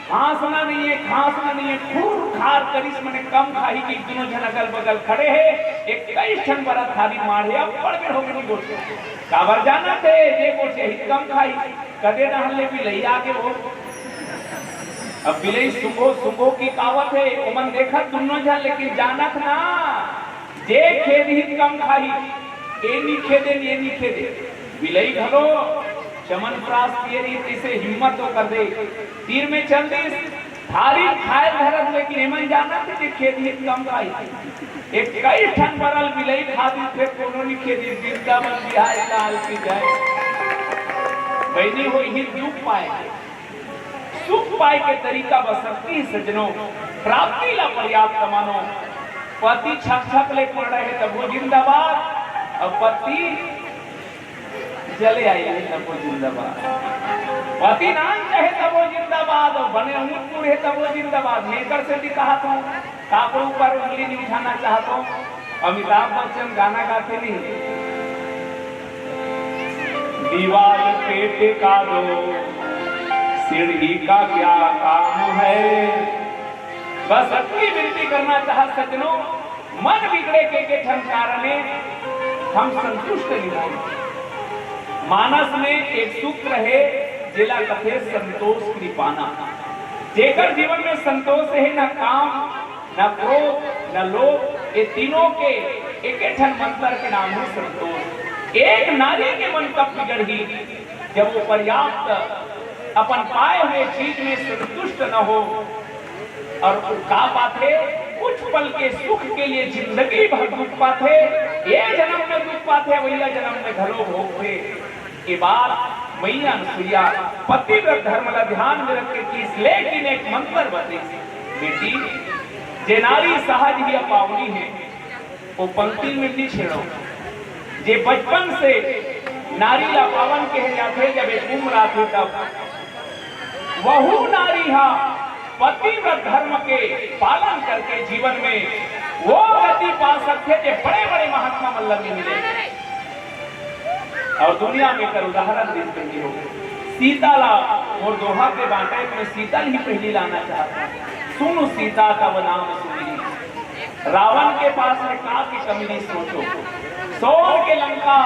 Speaker 1: खांसना नहीं है, खांसना नहीं है, खूब खार करिस मने कम खाही की दोनों जन अगल बगल खड़े है, एक 23 ठन बड़ा थाली मारे अब पड़ गए हो गई गोठे काबर जाना थे जे गोठियाही कम खाई कदे रहले भी लई आके वो अब बिलई सुबह की कावत है ओमन देखा दोनों जन, लेकिन जानत ना जे खेद ही कम खाई ए नी खेदे बिलई घलो चमन प्रास तियरी इसे हिम्मत तो कर दे तीर में चल दे थारी खाए धरत, लेकिन एमन जाना थे जे खेद ही कम खाई एक कई ठन बरल बिलई खादी थे कोनो नी खेदी जिंदा मन बिहार लाल की जाए बहनी हो ही दुख पाए सुख पाए के तरीका बसरती सज्जनों प्राप्ति ला पर्याप्त मानो। पति छक ले पड़ रहे तब वो जिंदाबाद और पति चले आई है तब वो जिंदाबाद, पति नाम चाहे तब वो जिंदाबाद और बने ऊँट है तब वो जिंदाबाद। मेकर से भी कहा था कापड़ों पर उंगली नहीं उठाना चाहता हूँ, अमिताभ बच्चन गाना गाते नहीं, दीवार पे टिका दो सीढ़ी का क्या काम है। बस अपनी विनती करना चाह सज्जनों, मन बिगड़े के ठन कारणे हम संतुष्ट नहीं। मानस में एक सूत्र है जिला कथे संतोष कृपाना, जेकर जीवन में संतोष है न काम न क्रोध न लोभ, ये तीनों के एक ठन मंत्र के नाम है संतोष। एक नारी के मन कब बिगड़ी जब वो पर्याप्त अपन पाए हुए चीज में संतुष्ट न हो, और का बात है कुछ पल के सुख के लिए जिंदगी भर दुख पाते, ये जन्म में दुख पाते, वैया जन्म में घरों भोगते। ये बात मैया अनुसुईया पतिव्रत धर्म ला ध्यान में रख के किस, लेकिन एक मंत्र बते बेटी, जे नारी सहज ही पावनी है वो पंक्ति में नहीं छेड़ो। जे बचपन से नारी ला पावन कहे जाते, जब एक उम्र आती तब वहु नारी हा पतिव्रत धर्म के पालन करके जीवन में वो गति पा सकते जो बड़े बड़े महात्मा मल्ल में मिले। और दुनिया में कर उदाहरण देते ही हो, सीता ला और दोहा के बाटे में सीता ही पहली लाना चाहता। सुनो सीता का नाम सुनी, रावण के पास में का की कमी सोचो, सोर के लंका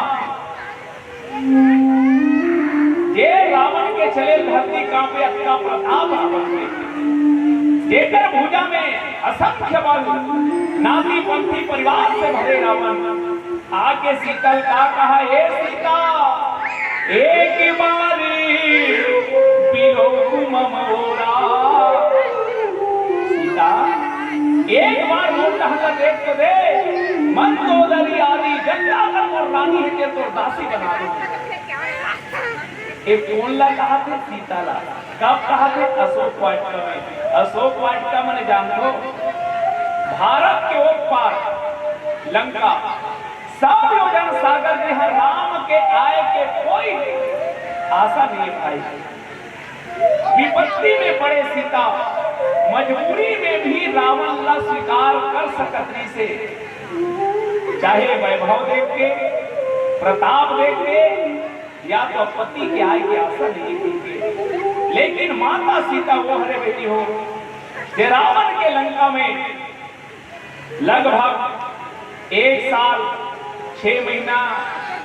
Speaker 1: ये रावण के चले धरती कांपे, अक्का प्रताप रावण के जेकर भुजा में असंख्य बल, नाती पंथी परिवार से भरे रावण आके सीतल का कहा, हे सीता एक बारी पिलो तुम मोरा। सीता एक बार मोर टहला देख तो दे, मन तो दरी आदि जंगला कर मोर रानी है तो दासी बना दो। एक कौन ला कहा थे, सीता ला। कब कहा थे, अशोक वाटिका में। अशोक वाटिका मैंने जानते हो, भारत के ओर पार लंका, सब योजन सागर में है, राम के आए के कोई आशा नहीं पाई। विपत्ति में पड़े सीता, मजबूरी में भी रावण ला स्वीकार कर सकती से, चाहे वैभव देख के, प्रताप देख के, या तो पति के आय की आशा नहीं की। लेकिन माता सीता वो हरे बेटी हो, जे रावण के लंका में लगभग 1 साल 6 महीना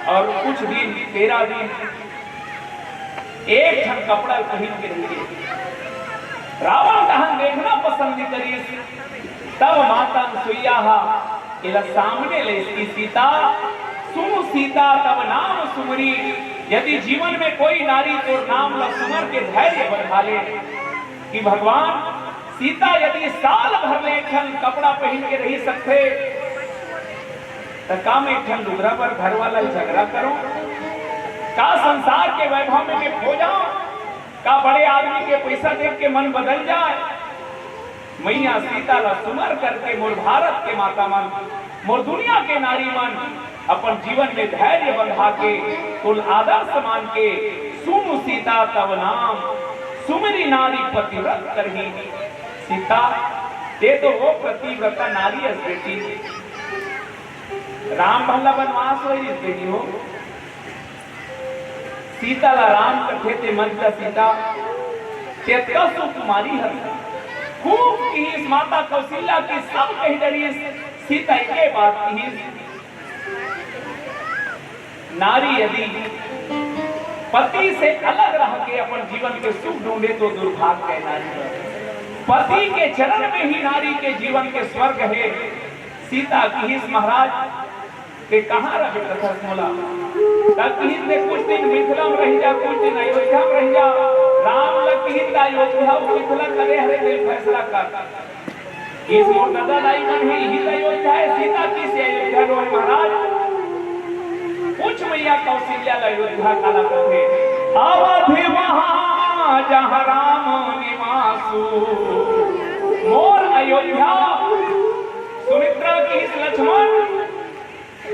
Speaker 1: और कुछ दिन 13 दिन एक ठन कपड़ा पहन के रहिए। रावण कहा देखना पसंद करिए, तब माता अनुसुईया इला सामने ले इसकी सीता, सुनो सीता तब नाम सुमरी। यदि जीवन में कोई नारी तो नाम ला सुमर के धैर्य बढ़ा ले कि भगवान सीता यदि साल भर ले ठन कपड़ा पहन के रही सकते, तो काम एक ठन लुगरा पर घर वाला झगड़ा करो, का संसार के वैभव में मैं खो जाऊं, का बड़े आदमी के पैसा देख के मन बदल जाए। मैया सीता ला सुमर करके मोर भारत के माता मन, मोर दुनिया के नारी मन अपन जीवन में धैर्य बंधा के, कुल आदर्श मान के, सुनु सीता तब नाम सुमरी नारी पतिव्रत करही। सीता ते तो वो पतिव्रता नारी है बेटी, राम भल्ला बनवास हो बेटी हो। सीता ला राम कथे ते मन का सीता ते सुकुमारी है, खूब की इस माता कौशल्या की सब कही डरी सीता के बात की। नारी यदि पति से अलग रह के अपन जीवन के सुख ढूंढे तो दुर्भाग्य है नारी। पति के चरण में ही नारी के जीवन के स्वर्ग है। सीता की महाराज के कहाँ रहे कथक मोला, तकहीत ने कुछ दिन मिथिला में रह जा, कुछ दिन अयोध्या में रह जा। राम लखीत अयोध्या मिथिला करे हरे दिल फैसला कर। इस मोर दादा दाई मन है यही अयोध्या है, सीता की से अयोध्या रो महाराज। कुछ मैया कौशल्या अयोध्या काला कथे, अवधि वहां जहां राम निवासु। मोर अयोध्या सुमित्रा की इस लक्ष्मण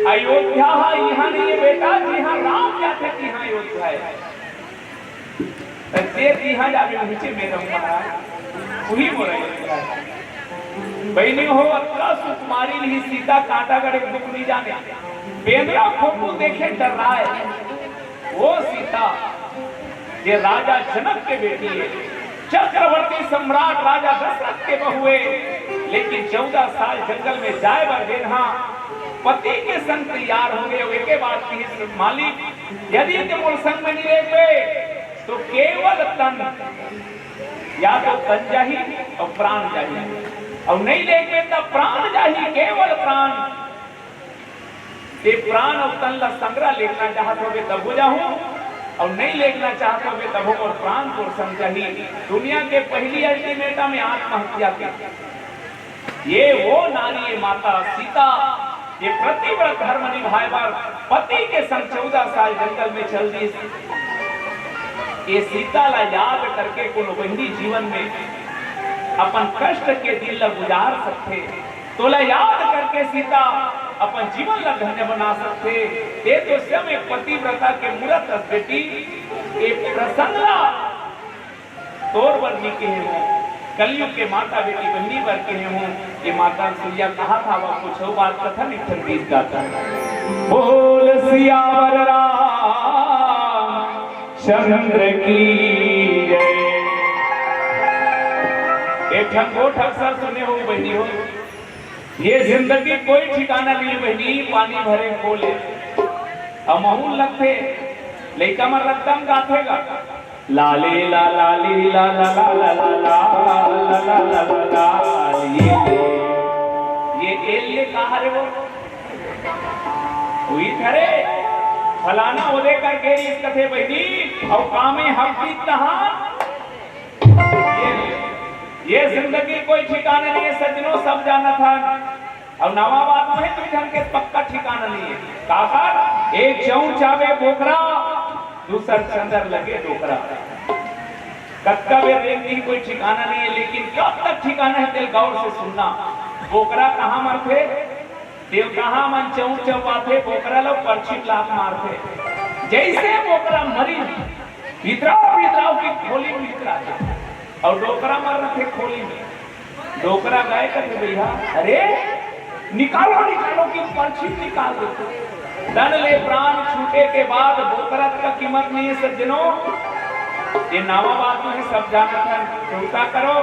Speaker 1: अयोध्या यहाँ नहीं है बेटा, जहाँ राम जाते कि यहाँ अयोध्या है। यहाँ जाके नीचे मेरा महाराज वही मोर अयोध्या है। बहनी हो अतला सुकुमारी नहीं सीता कांटागढ़ एक दुख नहीं जाने, बेंद्रा फोटो देखे डर रहा है। वो सीता ये राजा जनक के बेटी है, चक्रवर्ती सम्राट राजा दशरथ के बहुए, लेकिन 14 साल जंगल में जाए बर देना पति के संग तैयार हो गए। के बाद की मालिक यदि तुम संग में नहीं रहे तो केवल तन, या तो तन जाही और प्राण जाही, और नहीं लेके तब प्राण जाही, केवल प्राण। ये प्राण और तन ला संग्रह लेना चाहते हो तब हो जाऊं, और नहीं लेना चाहते हो तब हो, और प्राण को संग जाही। दुनिया के पहली अल्टीमेटम में आत्महत्या की ये वो नारी ये माता सीता ये प्रतिव्रत धर्म निभाए बार पति के संग 14 साल जंगल में चल दी। ये सीता ला याद करके कोनो बहनी जीवन में अपन कष्ट के दिन ला गुजार सकते, तो ला याद करके सीता अपन जीवन ला धन्य बना सकते। ये तो स्वयं एक पतिव्रता के मूर्त बेटी एक प्रसन्ना तोर वर्णी के हैं, कलयुग के माता बेटी बहनी वर के हैं। ये माता सूर्या कहा था वह कुछ बात कथन एक संगीत गाता है। बोल सियावर राम चंद्र की जय। एक ठंगोठ अक्सर सुने हो बहनी हो, ये जिंदगी कोई ठिकाना नहीं बहनी, पानी भरे खोले अमहूल लगते लइका मर रक्तम गाथेगा लाले ला लाली ला ला ला ला ला ला ला ला ला ला। ये एलिए कहा रे वो हुई करे फलाना ओदे कर के इस कथे बहनी और कामे हफ्ती तहां। ये जिंदगी कोई ठिकाना नहीं है सज्जनों, सब जाना था। अब नवाबाद में तुम ढंग के पक्का ठिकाना नहीं है। काकर एक चौं चावे बोकरा दूसर चंदर लगे डोकरा। कत्का वे देखने कोई ठिकाना नहीं है, लेकिन कब तक ठिकाना है दिल गौर से सुनना। बोकरा कहाँ मरते देव कहाँ मन चौं चौपाते बोकरा लोग परछित लाख मारते। जैसे बोकरा मरी भीतराव की खोली में भीतरा और डोकरा मर रहे थे खोली में। डोकरा गए करके भैया अरे निकालो की परछित निकाल देते। दन ले प्राण छूटे के बाद बोकरा का कीमत नहीं है सज्जनों। ये नावाबाद में सब जाना था। चिंता करो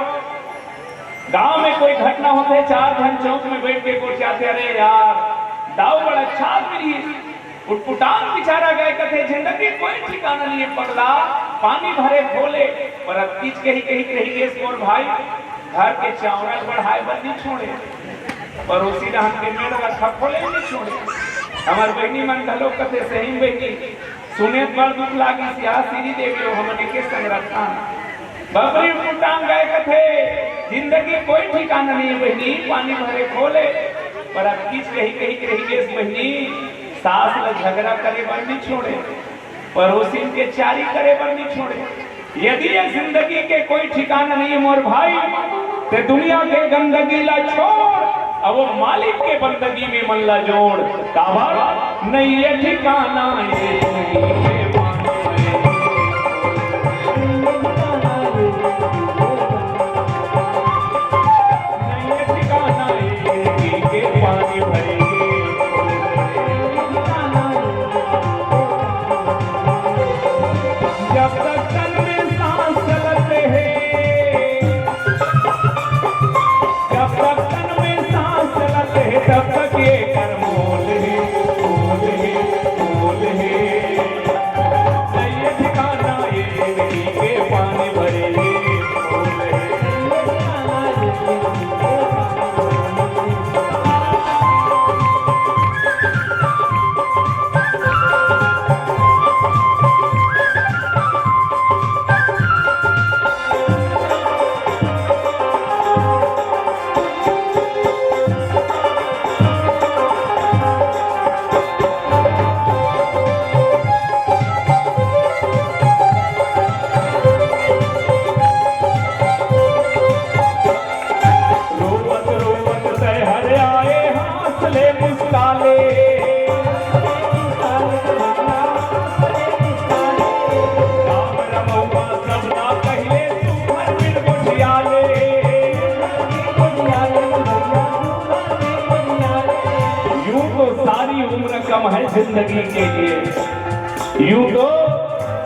Speaker 1: गांव में कोई घटना होते 4 घंटे चौक में बैठ के को चाहते अरे यार दाव बड़ा अच्छा आदमी उटपुटान बिचारा गए कथे जिंदगी कोई ठिकाना नहीं है पगला पानी भरे खोले पर अतीज के ही कहीं देश और भाई घर के चावल बढ़ाए बंदी छोड़े पड़ोसी रहन के मेड़ रखा खोले नहीं छोड़े। हमार बहनी मन घलो कथे सही बहनी सुने बड़ दुख लागी सिया श्री देवी हमने के संग रखा बबरी उटांग गए कथे जिंदगी कोई ठिकाना नहीं है बहनी पानी भरे खोले पर अतीज कहीं देश बहनी सास ल झगड़ा करे बर नहीं छोड़े पड़ोसी के चारी करे बर नहीं छोड़े। यदि ये जिंदगी के कोई ठिकाना नहीं है मोर भाई ते दुनिया के गंदगी ला छोड़ अब वो मालिक के बंदगी में मन ला जोड़। काबर नहीं ये ठिकाना पानी भरे जब तक तन में सांस चलते हैं जब तक तन में सांस चलते हैं तब तक ये कर मोल है मोल है मोल है। ये ठिकाना ये नदी के पानी भरे मोल है। कम है जिंदगी के लिए यूं तो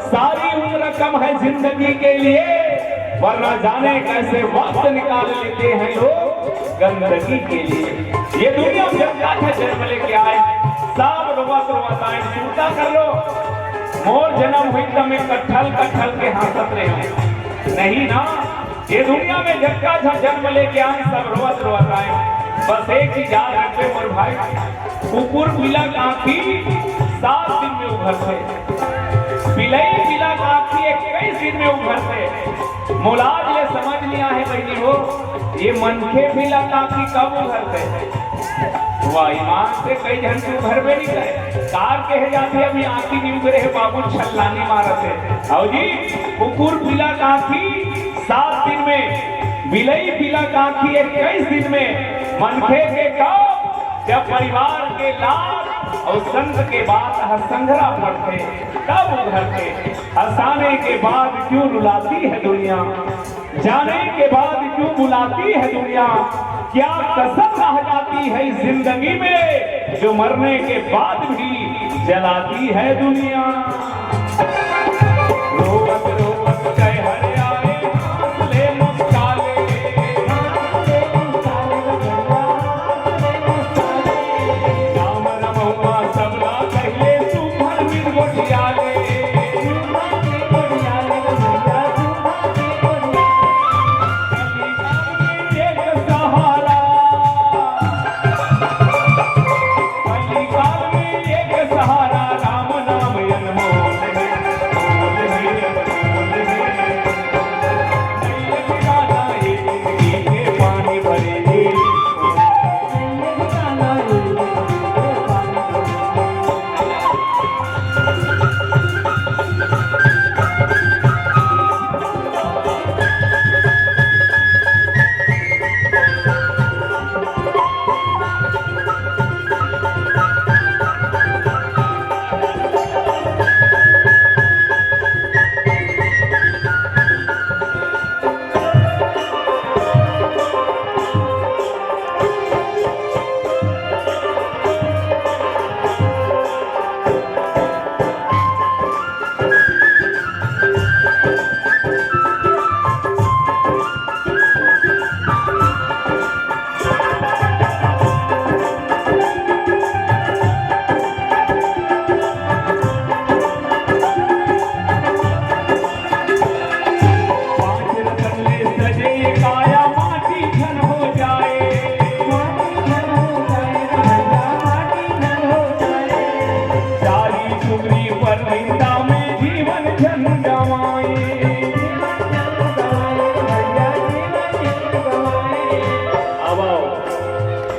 Speaker 1: सारी उम्र कम है जिंदगी के लिए वरना जाने कैसे वक्त निकाल लेते हैं लोग गंदगी के लिए। ये दुनिया में जब जन्म लेके आए सब रोवत आए चिंता कर लो मोर जन्म हुई तो मैं कट्ठल के हंसत रहे नहीं ना। ये दुनिया में जब जन्म लेके आए सब रोवत आए। बस एक चीज याद रखे मोर भाई कुकुर मिला काफी 7 दिन में उभरते बिलई बिला काखी 21 दिन में उभरते। मुलाज ये समझ लिया है बहनी हो, ये मनखे बिला काखी कब उभरते? वाह ईमान से कई जन से उभर में नहीं करे। कार कहे जाते अभी आंखी नहीं उभरे है बाबू छल्लानी मारते। आओ जी कुकुर बिला काखी 7 दिन में, बिलई बिला काखी 21 दिन में, मनखे के कब? जब परिवार के लाभ और संत के बाद हंसंघरा पड़ते तब उभरते। हंसाने के बाद क्यों रुलाती है दुनिया, जाने के बाद क्यों बुलाती है दुनिया, क्या कसम रह जाती है इस जिंदगी में जो मरने के बाद भी जलाती है दुनिया। रोवत रोवत जय हरे आए हंसले मुस्काले, राम रमौआ सबला कहले सुभर मिल गोटियाले।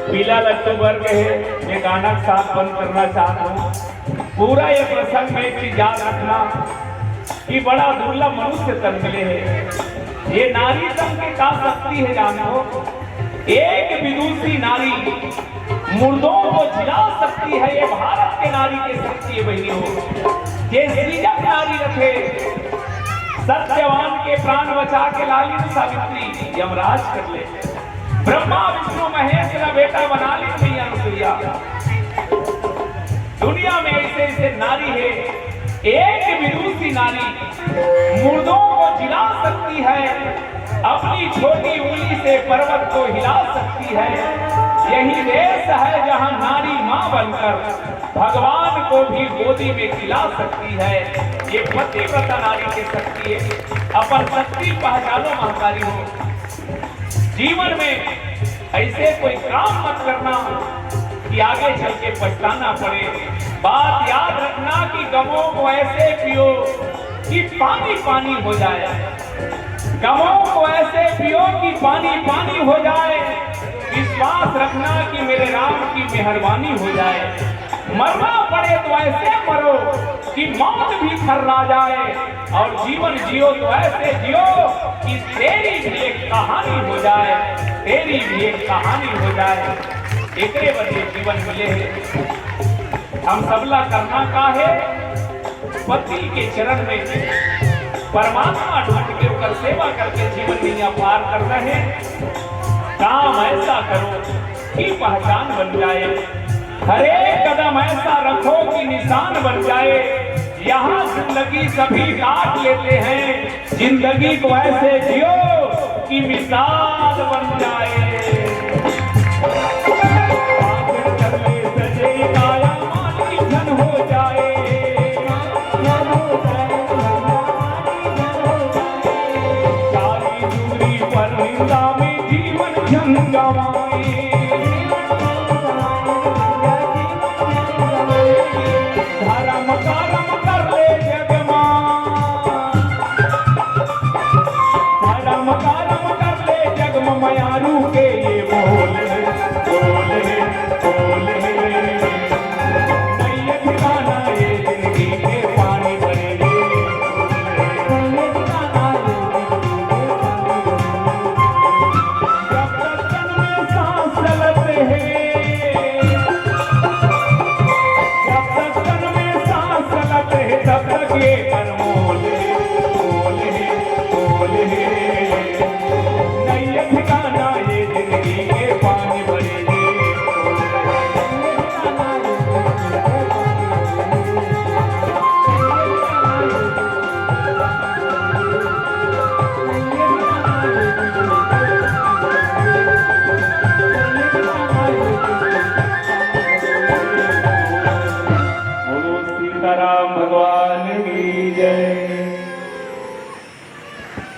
Speaker 1: पीला लट्टू वर्ग है, मैं गाना साथ बंद करना चाहता हूँ। पूरा ये प्रसंग में एक चीज याद रखना कि बड़ा दुर्लभ मनुष्य तन मिले है। ये नारी तन की का शक्ति है जानो, एक विदुषी नारी मुर्दों को जिला सकती है। ये भारत के नारी की शक्ति है बहनियों। ये सृजक नारी रखे, सत्यवान के प्राण बचा के लाली सावित्री यमराज कर ले, ब्रह्मा विष्णु महेश का बेटा बना ली मैया अनुसुईया। दुनिया में ऐसे ऐसे नारी है, एक विदुषी नारी मुर्दों को जिला सकती है, अपनी छोटी उंगली से पर्वत को हिला सकती है। यही देश है जहां नारी मां बनकर भगवान को भी गोदी में खिला सकती है। ये पतिव्रता नारी की शक्ति है। अपन शक्ति पहचानो महतारी हो। जीवन में ऐसे कोई काम मत करना कि आगे चल के पछताना पड़े। बात याद रखना कि गमों को ऐसे पियो कि पानी पानी हो जाए, गमों को ऐसे पियो कि पानी पानी हो जाए। विश्वास रखना कि मेरे राम की मेहरबानी हो जाए। मरना पड़े तो ऐसे मरो कि मौत भी थर्रा जाए, और जीवन जियो तो ऐसे जियो कि तेरी भी एक कहानी हो जाए, तेरी भी एक कहानी हो जाए। एकरे बदले जीवन मिले है। हम सबला करना का है, पति के चरण में परमात्मा ढूंढ के उनकर सेवा करके जीवन दुनिया पार कर रहे। काम ऐसा करो कि पहचान बन जाए, हर एक कदम ऐसा रखो कि निशान बन जाए। यहाँ जिंदगी सभी काट लेते हैं, जिंदगी को ऐसे जियो कि मिसाल बन जाए। सजे काया माटी धन हो जाए, सारी दूरी पर निंदा में जीवन जंग गवाए।